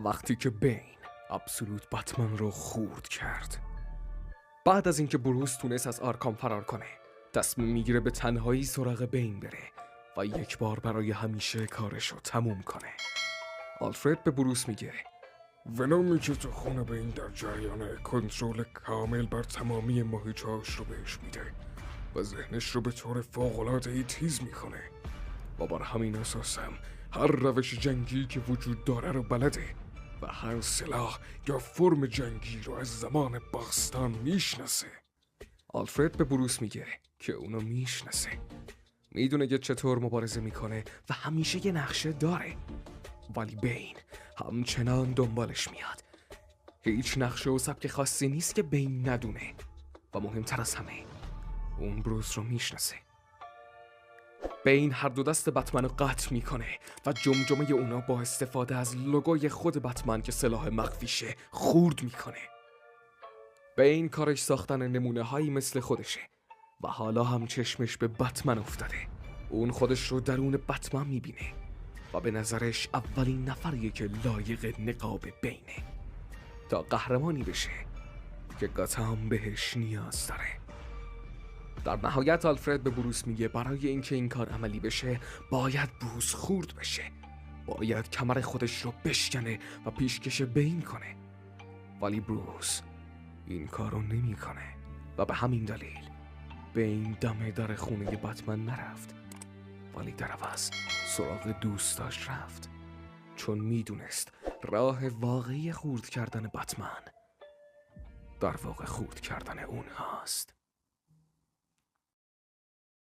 وقتی که بین ابسولوت بتمن رو خورد کرد. بعد از اینکه بروس تونست از آرکام فرار کنه، تصمیم میگیره به تنهایی سراغ بین بره و یک بار برای همیشه کارش رو تموم کنه. آلفرد به بروس میگه ونومی که تو خونه بین در جریان کنترل کامل بر تمامی ماهیچه‌هاش رو بهش میده و ذهنش رو به طور فوق‌العاده‌ای تیز میکنه و بر همین اساس هم هر روش جنگی که وجود داره رو بلده و هر سلاح یا فرم جنگی رو از زمان باستان میشناسه. آلفرد به بروس میگه که اونو میشناسه، میدونه که چطور مبارزه میکنه و همیشه یه نقشه داره، ولی بین همچنان دنبالش میاد. هیچ نقشه و سبک خاصی نیست که بین ندونه و مهمتر از همه اون بروس رو میشناسه. بین هر دو دست بتمن رو قطع میکنه و جمجمه اونا با استفاده از لوگوی خود بتمن که سلاح مخفیشه خورد میکنه. بین کارش ساختن نمونه هایی مثل خودشه و حالا هم چشمش به بتمن افتاده. اون خودش رو درون بتمن میبینه و به نظرش اولین نفریه که لایق نقاب بینه تا قهرمانی بشه که گاتام بهش نیاز داره. در نهایت آلفرد به بروس میگه برای اینکه این کار عملی بشه باید بروس خورد بشه، باید کمر خودش رو بشکنه و پیشکش بین کنه، ولی بروس این کارو نمیکنه و به همین دلیل بین دم در خونه بتمن نرفت، ولی در عوض سراغ دوستاش رفت، چون میدونست راه واقعی خورد کردن بتمن در واقع خورد کردن اونهاست.